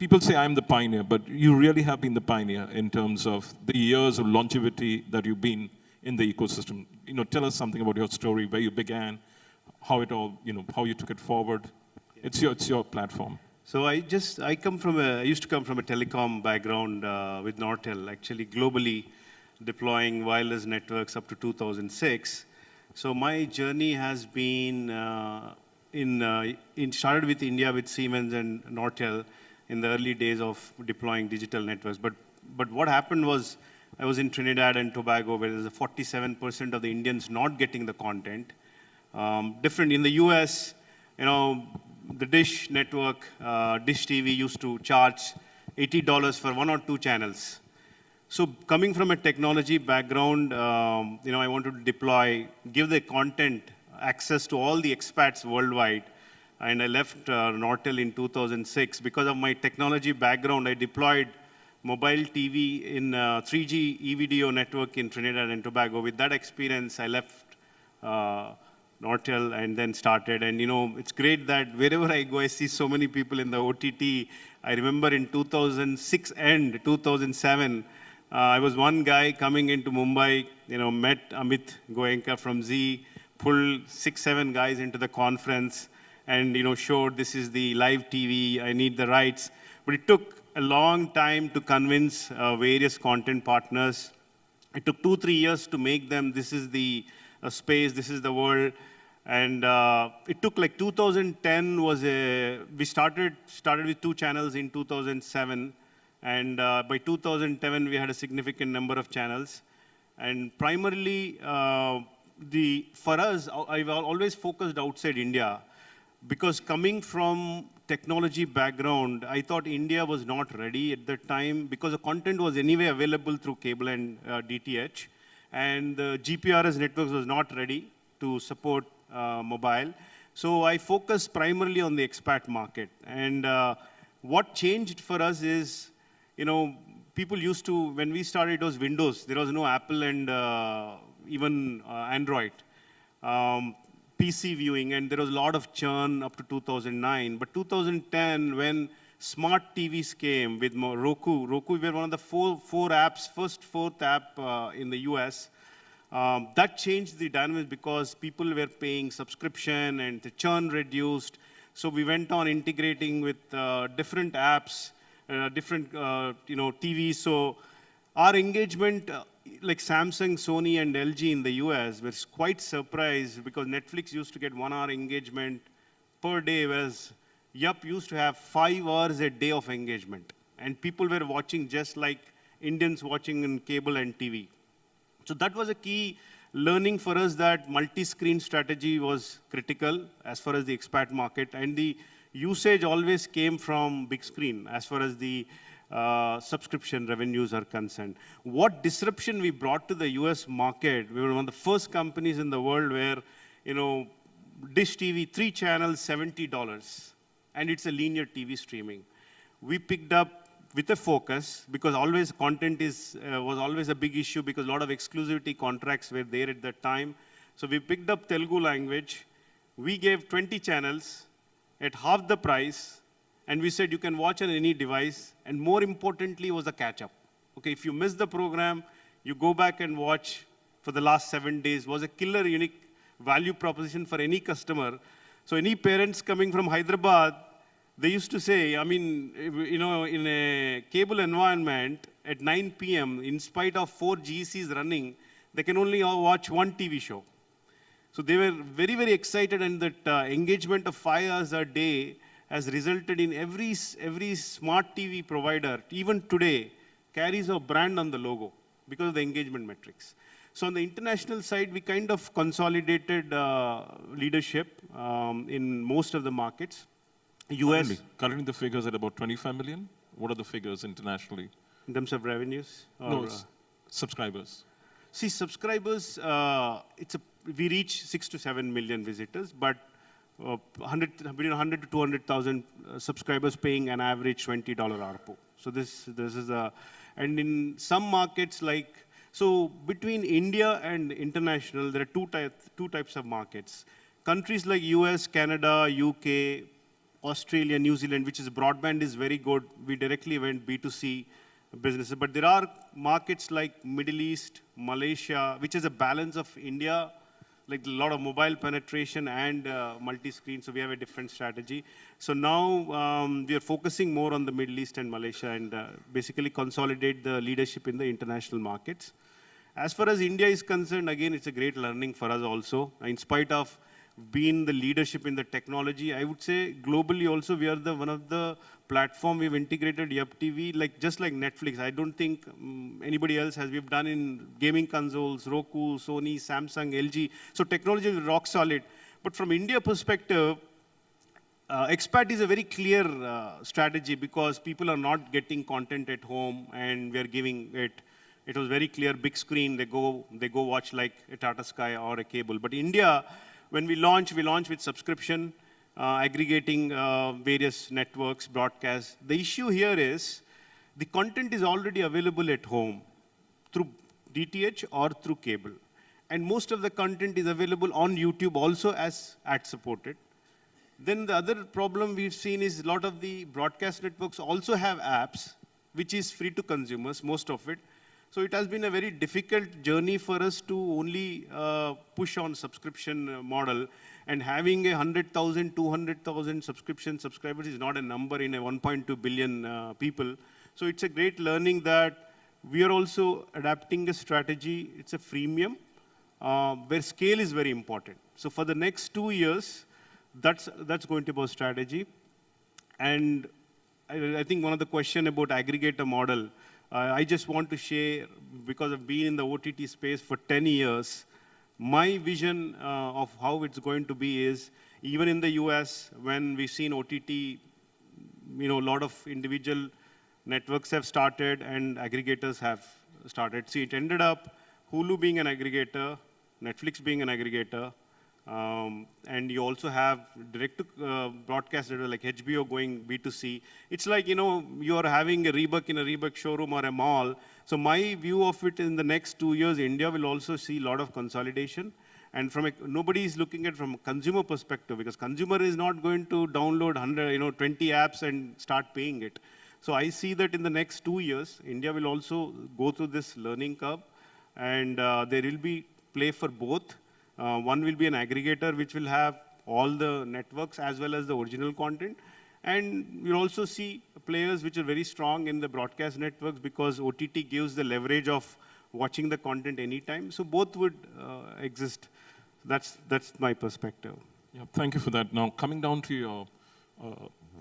people say I'm the pioneer, but you really have been the pioneer in terms of the years of longevity that you've been in the ecosystem. Tell us something about your story, where you began, how it all, how you took it forward. It's your platform. So I used to come from a telecom background with Nortel, actually globally deploying wireless networks up to 2006. So my journey has been started with India with Siemens and Nortel in the early days of deploying digital networks. But what happened was I was in Trinidad and Tobago, where there's a 47% of the Indians not getting the content. Different in the US, the Dish network, Dish TV used to charge $80 for 1 or 2 channels. So coming from a technology background, I wanted to give the content access to all the expats worldwide. And I left Nortel in 2006. Because of my technology background, I deployed mobile TV in 3G e-video network in Trinidad and Tobago. With that experience, I left Nortel and then started. And it's great that wherever I go, I see so many people in the OTT. I remember in 2006 and 2007, I was one guy coming into Mumbai, met Amit Goenka from Z, pulled 6, 7 guys into the conference and showed this is the live TV, I need the rights. But it took a long time to convince various content partners. It took 2, 3 years to make them, this is the space, this is the world. And it took like 2010 we started with 2 channels in 2007. And by 2010, we had a significant number of channels. And primarily, for us, I've always focused outside India. Because coming from technology background, I thought India was not ready at that time because the content was anyway available through cable and DTH. And the GPRS networks was not ready to support mobile. So I focused primarily on the expat market. And what changed for us is, people used to, when we started, it was Windows. There was no Apple and even Android. PC viewing, and there was a lot of churn up to 2009. But 2010, when smart TVs came with Roku, we were one of the first 4th app in the US. That changed the dynamics because people were paying subscription and the churn reduced. So we went on integrating with different apps, different TVs. So our engagement, like Samsung, Sony, and LG in the US, was quite surprised because Netflix used to get 1 hour engagement per day, whereas Yup used to have 5 hours a day of engagement. And people were watching just like Indians watching in cable and TV. So that was a key learning for us, that multi-screen strategy was critical as far as the expat market. And the usage always came from big screen as far as the subscription revenues are concerned. What disruption we brought to the US market, we were one of the first companies in the world where, Dish TV, 3 channels, $70. And it's a linear TV streaming. We picked up with a focus, because always content was always a big issue because a lot of exclusivity contracts were there at that time. So we picked up Telugu language. We gave 20 channels at half the price. And we said you can watch on any device, and more importantly was the catch-up. Okay, if you miss the program, you go back and watch for the last 7 days. Was a killer, unique value proposition for any customer. So any parents coming from Hyderabad, they used to say, in a cable environment at 9 p.m., in spite of 4 GCs running, they can only watch 1 TV show. So they were very, very excited, and that engagement of 5 hours a day has resulted in every smart TV provider, even today, carries a brand on the logo because of the engagement metrics. So on the international side, we kind of consolidated leadership in most of the markets. US. Currently the figures at about 25 million. What are the figures internationally? In terms of revenues? No, subscribers. See, subscribers, we reach 6 to 7 million visitors, but between 100 to 200,000 subscribers paying an average $20 ARPU. So this is and in some markets so between India and international, there are two types of markets. Countries like US, Canada, UK, Australia, New Zealand, which is broadband is very good. We directly went B2C businesses. But there are markets like Middle East, Malaysia, which is a balance of India, like a lot of mobile penetration and multi-screen, so we have a different strategy. So now we are focusing more on the Middle East and Malaysia and basically consolidate the leadership in the international markets. As far as India is concerned, again, it's a great learning for us also. In spite of being the leadership in the technology, I would say globally also we are the one of the platform we've integrated Yup TV, like just like Netflix. I don't think anybody else has. We've done in gaming consoles, Roku, Sony, Samsung, LG. So technology is rock solid. But from India perspective, expat is a very clear strategy because people are not getting content at home and we are giving it. It was very clear, big screen, they go watch like a Tata Sky or a cable. But India, when we launch with subscription, aggregating various networks, broadcast. The issue here is the content is already available at home through DTH or through cable. And most of the content is available on YouTube also as ad supported. Then the other problem we've seen is a lot of the broadcast networks also have apps, which is free to consumers, most of it. So it has been a very difficult journey for us to only push on subscription model. And having 100,000, 200,000 subscribers is not a number in a 1.2 billion people. So it's a great learning that we are also adapting a strategy. It's a freemium where scale is very important. So for the next 2 years, that's going to be our strategy. And I think one of the question about aggregator model, I just want to share, because I've been in the OTT space for 10 years, my vision of how it's going to be is, even in the US, when we've seen OTT, a lot of individual networks have started and aggregators have started. See, it ended up Hulu being an aggregator, Netflix being an aggregator, and you also have direct-to-broadcast data like HBO going B2C. It's like, you're having a Reebok in a Reebok showroom or a mall. So my view of it in the next 2 years, India will also see a lot of consolidation. And nobody is looking at it from a consumer perspective, because consumer is not going to download 20 apps and start paying it. So I see that in the next 2 years, India will also go through this learning curve, and there will be play for both. One will be an aggregator, which will have all the networks as well as the original content. And you'll also see players which are very strong in the broadcast networks, because OTT gives the leverage of watching the content anytime. So both would exist. That's my perspective. Yeah, thank you for that. Now, coming down to your,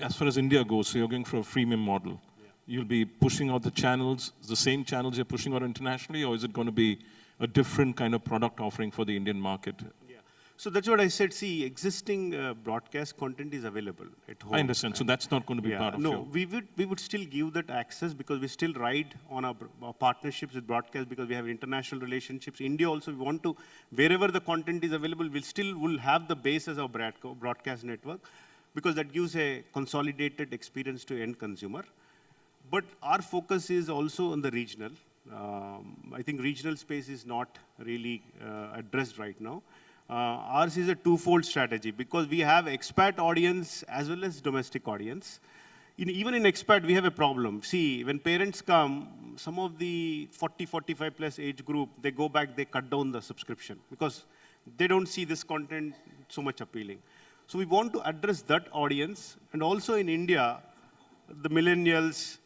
as far as India goes, so you're going for a freemium model. Yeah. You'll be pushing out the channels, the same channels you're pushing out internationally, or is it going to be a different kind of product offering for the Indian market? Yeah. So that's what I said. See, existing broadcast content is available at home. I understand. So that's not going to be part of No, we would still give that access, because we still ride on our partnerships with broadcast, because we have international relationships. India also, we want to, wherever the content is available, will have the base as our broadcast network, because that gives a consolidated experience to end consumer. But our focus is also on the regional. I think regional space is not really addressed right now. Ours is a twofold strategy, because we have expat audience as well as domestic audience. Even in expat, we have a problem. See, when parents come, some of the 40, 45 plus age group, they go back, they cut down the subscription, because they don't see this content so much appealing. So we want to address that audience. And also in India, the millennials,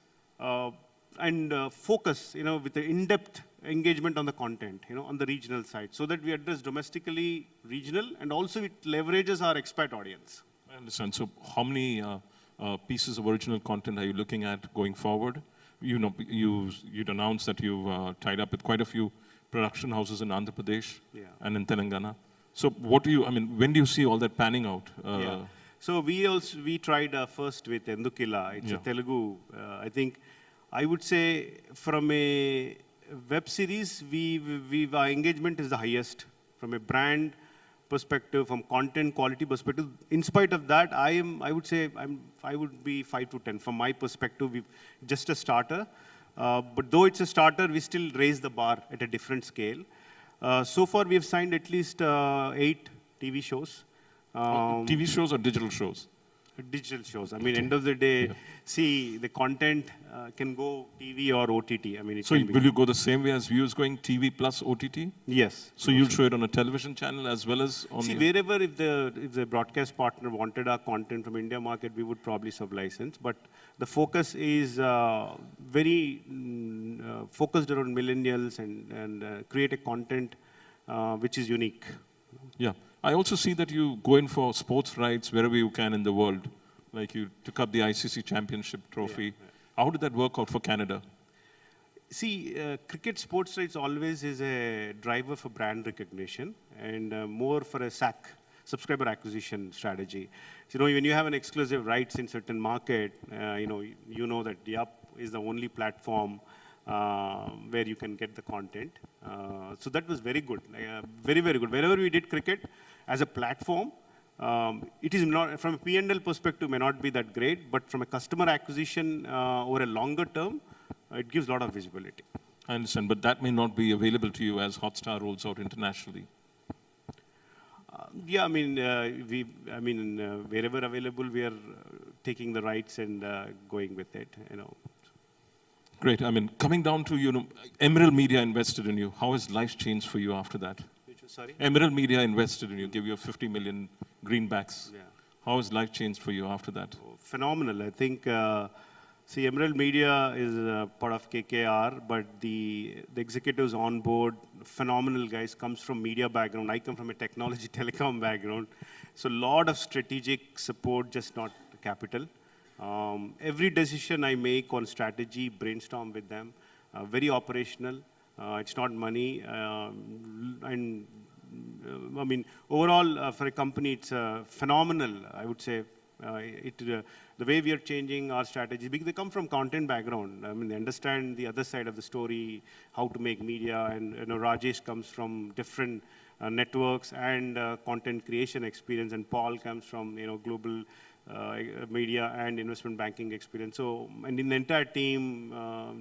and focus, with the in-depth engagement on the content, on the regional side, so that we address domestically regional, and also it leverages our expat audience. I understand. So how many pieces of original content are you looking at going forward? You'd announced that you've tied up with quite a few production houses in Andhra Pradesh and in Telangana. So when do you see all that panning out? So we tried first with Endukila. It's a Telugu, I would say from a web series, our engagement is the highest. From a brand perspective, from content quality perspective, in spite of that, I would be 5 to 10. From my perspective, we've just a starter. But though it's a starter, we still raise the bar at a different scale. So far, we have signed at least 8 TV shows. TV shows or digital shows? Digital shows. I mean, end of the day, see, the content can go TV or OTT. I mean, it So can be. will you go the same way as viewers going TV plus OTT? Yes. So you'll show it on a television channel as well as on See, your... wherever if the broadcast partner wanted our content from India market, we would probably sub-license. But the focus is very focused around millennials and create a content which is unique. Yeah. I also see that you go in for sports rights wherever you can in the world. Like you took up the ICC Championship trophy. How did that work out for Canada? See, cricket sports rights always is a driver for brand recognition and more for a SAC, subscriber acquisition strategy. So, when you have an exclusive rights in certain market, you know that Yup is the only platform where you can get the content. So that was very good, very, very good. Wherever we did cricket as a platform, it is not, from a P&L perspective, may not be that great, but from a customer acquisition over a longer term, it gives a lot of visibility. I understand, but that may not be available to you as Hotstar rolls out internationally. Yeah, I mean, wherever available, we are taking the rights and going with it, Great. I mean, coming down to, Emerald Media invested in you. How has life changed for you after that? Sorry? Emerald Media invested in you, gave you 50 million greenbacks. Yeah. How has life changed for you after that? Phenomenal. I think, see, Emerald Media is part of KKR, but the executives on board, phenomenal guys, comes from media background. I come from a technology telecom background. So a lot of strategic support, just not capital. Every decision I make on strategy, brainstorm with them, very operational. It's not money. And I mean, overall, for a company, it's phenomenal, I would say. The way we are changing our strategy, because they come from content background. I mean, they understand the other side of the story, how to make media. And Rajesh comes from different networks and content creation experience. And Paul comes from global media and investment banking experience. So, and in the entire team,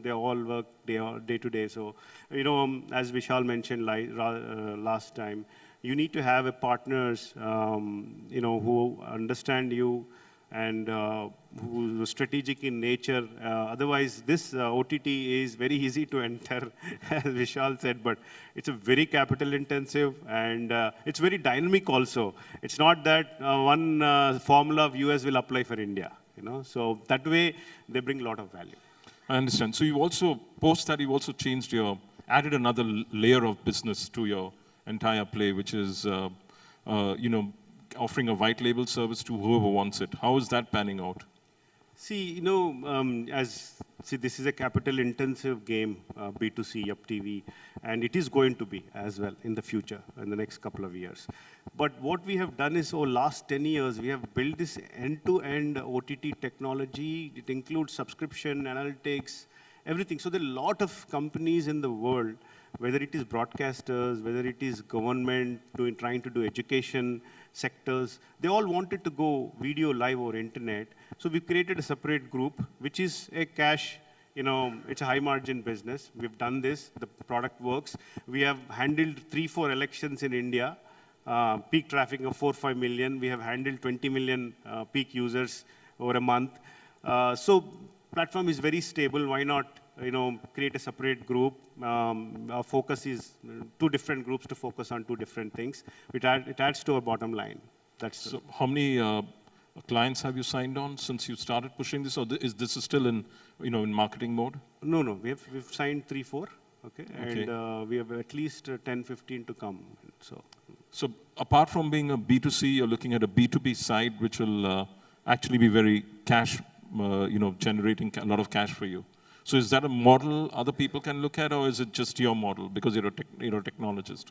they all work day to day. So, as Vishal mentioned last time, you need to have a partners, who understand you and who are strategic in nature. Otherwise, this OTT is very easy to enter, as Vishal said, but it's a very capital intensive and it's very dynamic also. It's not that one formula of US will apply for India, So that way, they bring a lot of value. I understand. So you also, post that, you also added another layer of business to your entire play, which is, offering a white label service to whoever wants it. How is that panning out? See, this is a capital intensive game, B2C, Yup TV, and it is going to be as well in the future, in the next couple of years. But what we have done is over last 10 years, we have built this end-to-end OTT technology. It includes subscription, analytics, everything. So there are a lot of companies in the world, whether it is broadcasters, whether it is government trying to do education sectors, they all wanted to go video live or internet. So we created a separate group, which is a cash, it's a high margin business. We've done this, the product works. We have handled 3-4 elections in India, peak traffic of 4-5 million. We have handled 20 million peak users over a month. So platform is very stable. Why not create a separate group? Our focus is 2 different groups to focus on 2 different things. It adds to our bottom line. So how many clients have you signed on since you started pushing this, or is this still in marketing mode? No. We've signed 3-4. Okay. And we have at least 10-15 to come. So apart from being a B2C, you're looking at a B2B side, which will actually be very cash, generating a lot of cash for you. So is that a model other people can look at, or is it just your model because you're a technologist?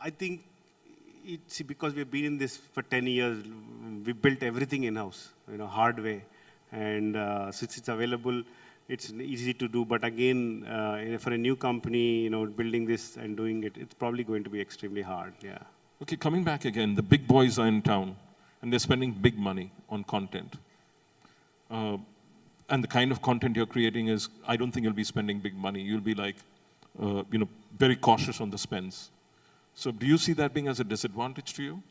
I think because we've been in this for 10 years, we built everything in-house, hard way. And since it's available, it's easy to do. But again, for a new company, building this and doing it, it's probably going to be extremely hard, yeah. Okay, coming back again, the big boys are in town, and they're spending big money on content. And the kind of content you're creating is, I don't think you'll be spending big money. You'll be like, very cautious on the spends. So do you see that being as a disadvantage to you?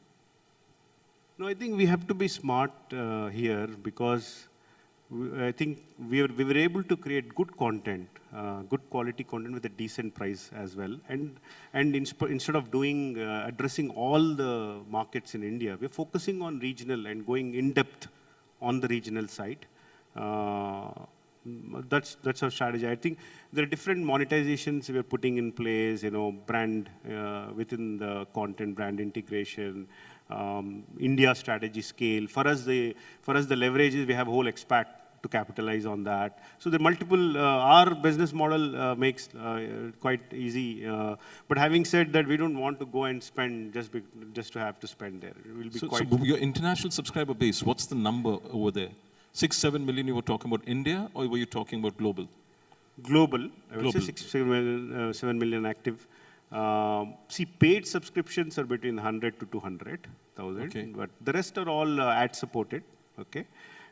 No, I think we have to be smart here because I think we were able to create good content, good quality content with a decent price as well. And instead of doing addressing all the markets in India, we're focusing on regional and going in depth on the regional side. Uh, that's our strategy. I think there are different monetizations we're putting in place, brand within the content, brand integration, India strategy scale. For us, the leverage is we have a whole expat to capitalize on that. So the multiple, our business model makes quite easy. But having said that, we don't want to go and spend just to have to spend there. It will be So quite. your international subscriber base, what's the number over there? 6, 7 million, you were talking about India, or were you talking about global? Global, I would Global. say 7 million active. See, paid subscriptions are between 100 to 200,000, Okay. but the rest are all ad supported, okay?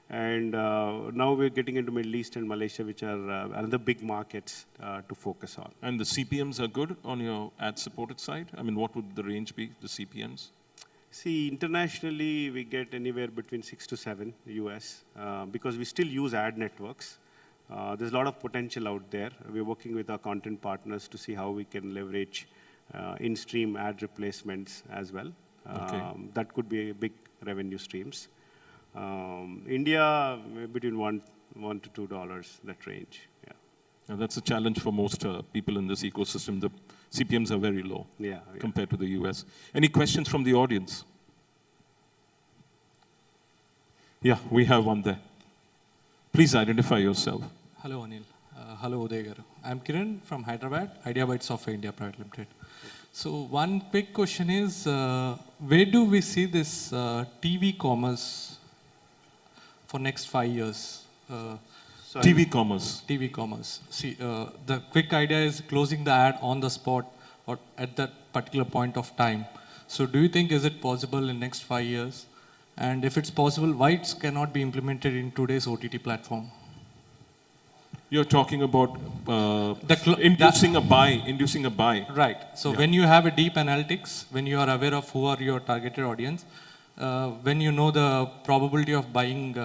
And now we're getting into Middle East and Malaysia, which are another big markets to focus on. And the CPMs are good on your ad-supported side? I mean, what would the range be, the CPMs? See, internationally, we get anywhere between 6 to 7 US, because we still use ad networks. There's a lot of potential out there. We're working with our content partners to see how we can leverage in-stream ad replacements as well. Okay. That could be big revenue streams. India, between $1 to $2, that range. Yeah. And that's a challenge for most people in this ecosystem. The CPMs are very low Yeah. compared to the US. Any questions from the audience? Yeah, we have one there. Please identify yourself. Hello, Anil. Hello, Uday garu. I'm Kiran from Hyderabad, Idea Bytes Software India Private Limited. So one quick question is, where do we see this TV commerce for next 5 years? Sorry. TV commerce. TV commerce. See, the quick idea is closing the ad on the spot or at that particular point of time. So do you think is it possible in next 5 years? And if it's possible, why it cannot be implemented in today's OTT platform? You're talking about inducing a buy. Right. So Yeah. when you have a deep analytics, when you are aware of who are your targeted audience, when you know the probability of buying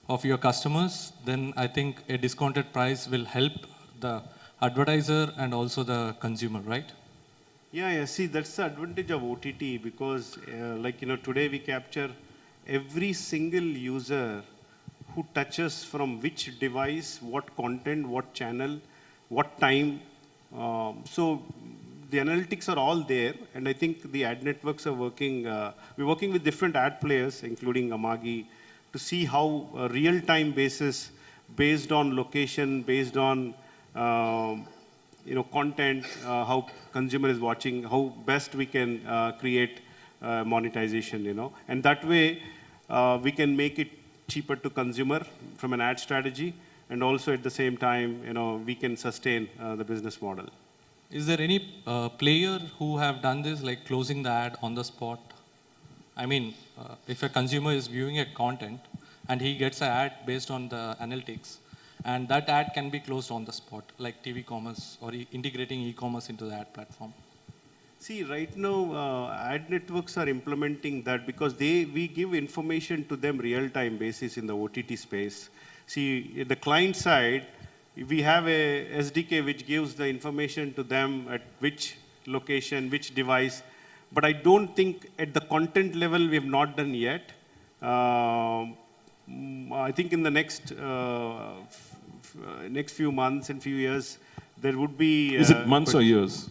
of your customers, then I think a discounted price will help the advertiser and also the consumer, right? Yeah. See, that's the advantage of OTT because, today we capture every single user who touches from which device, what content, what channel, what time. So the analytics are all there, and I think the ad networks are working. We're working with different ad players, including Amagi, to see how a real-time basis, based on location, based on content, how consumer is watching, how best we can create monetization, and that way we can make it cheaper to consumer from an ad strategy, and also at the same time, we can sustain the business model. Is there any player who have done this, like closing the ad on the spot? I mean, if a consumer is viewing a content and he gets an ad based on the analytics, and that ad can be closed on the spot, like TV commerce or integrating e-commerce into the ad platform. See, right now, ad networks are implementing that because we give information to them real-time basis in the OTT space. See, at the client side, we have a SDK which gives the information to them at which location, which device. But I don't think at the content level we have not done yet. I think in the next few months and few years, there would be. Is it months or years?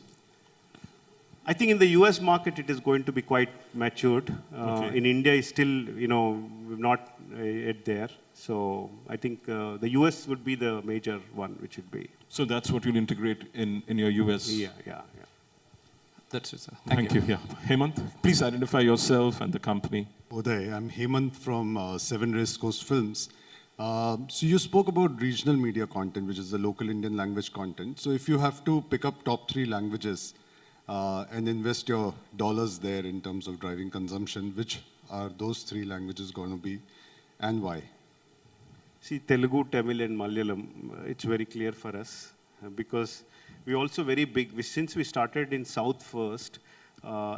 I think in the US market it is going to be quite matured. Okay. In India, it's still we're not yet there. So I think the US would be the major one, which would be. So that's what you'll integrate in your US. Yeah. That's it, sir. Thank you. Yeah. Hemant, please identify yourself and the company. Uday, I'm Hemant from Seven Race Coast Films. So you spoke about regional media content, which is the local Indian language content. So if you have to pick up top 3 languages and invest your dollars there in terms of driving consumption, which are those 3 languages going to be and why? See, Telugu, Tamil, and Malayalam, it's very clear for us because we're also very big. Since we started in South first,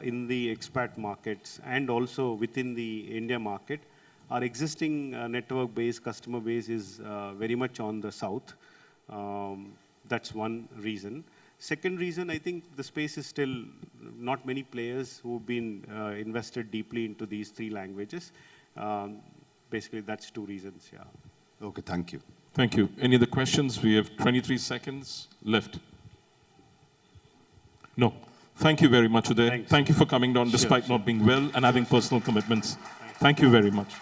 in the expat markets and also within the India market. Our existing network-based customer base is very much on the south. That's one reason. Second reason, I think the space is still not many players who've been invested deeply into these three languages. Basically, that's two reasons, yeah. Okay, thank you. Thank you. Any other questions? We have 23 seconds left. No. Thank you very much, Uday. Thanks. Thank you for coming down despite not being well and having personal commitments. Thank you very much.